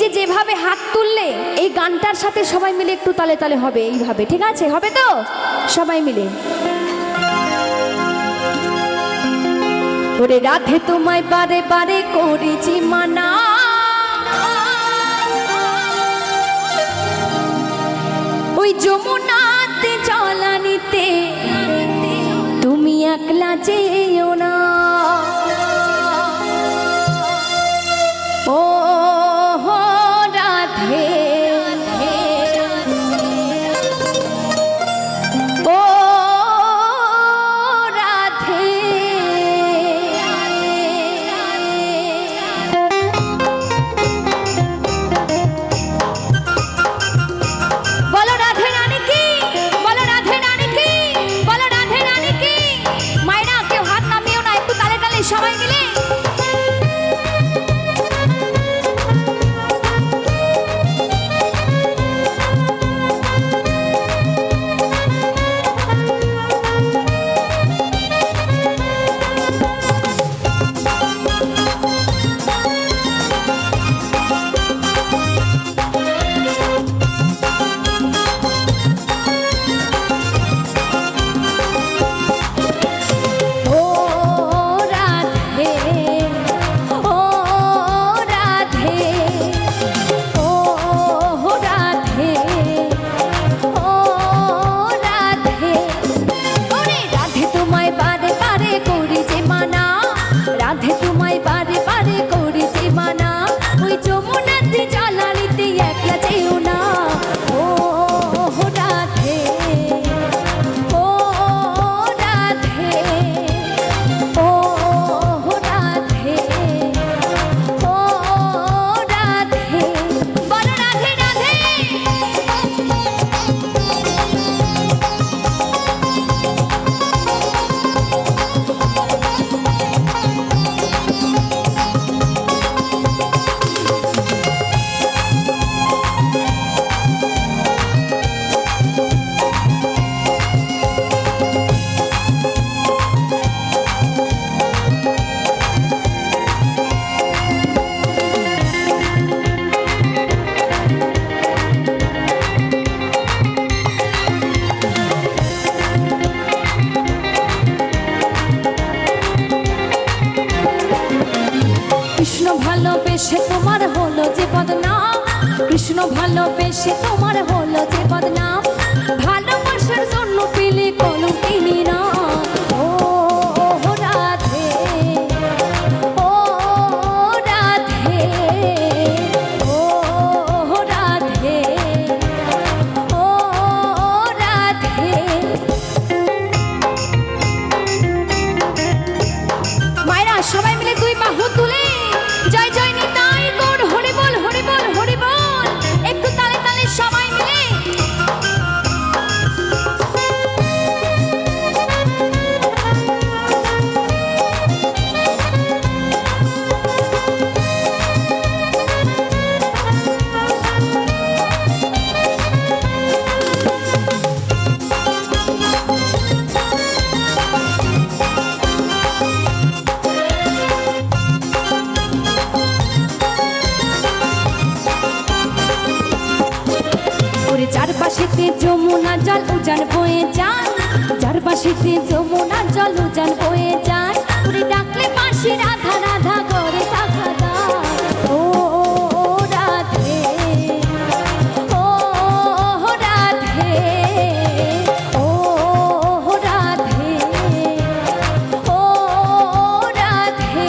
যে যেভাবে হাত তুললে এই গানটার সাথে সবাই মিলে একটু তালে তালে হবে, এইভাবে, ঠিক আছে? হবে তো সবাই মিলে? ওরে রাধে তোমায় বারে বারে করেছি মানা, ওই যমুনাতে জলানিতে তুমি একলা যেও না। ও রাধে, ও রাধে, বলো রাধে রানী কি, বলো রাধে রানী কি, বলো রাধে রানী কি। মায়েরা কেউ হাত নামিও না, একটু তালে তালে সবাই মিলে। ভালোবেসে তোমার হলো যে বদনাম, কৃষ্ণ ভালোবেসে তোমার হলো যে বদনাম, ভালোবাসার জন্য পেলে কলঙ্কিনী না। ও রাধে, ও রাধে, ও রাধে, ও রাধে। মায়েরা সবাই মিলে দুই বাহু তুলে জয় জয় নিতাই গৌর, হরি বল হরি বল হরি বল, একটু তালে তালে সবাই মিলে। চারপাশেতে যমুনা জল উজান বয়ে যায়, চারপাশেতে যমুনা জল উজান বয়ে যায়, ওরে ডাকলে পাশে রাধা রাধা করে টাকা দাও। ও রাধে, ও রাধে, ও রাধে, ও রাধে।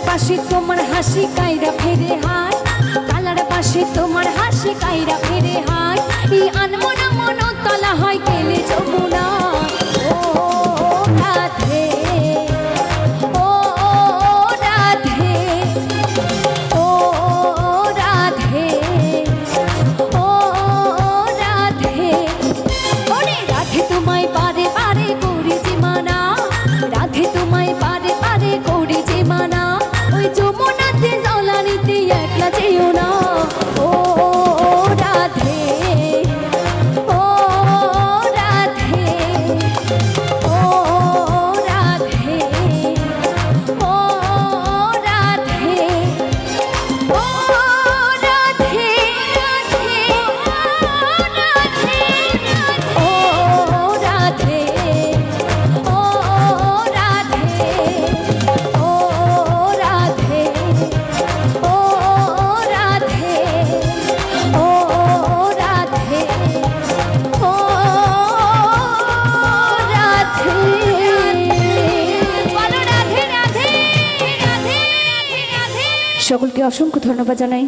পাশে তোমার হাসি কাইরা ফেরে হায়, কালার পাশে তোমার হাসি কাইরা ফেরে হায়, এই আনমনা মন তলা হয় গেলে সকলকে অসংখ্য ধন্যবাদ জানাই।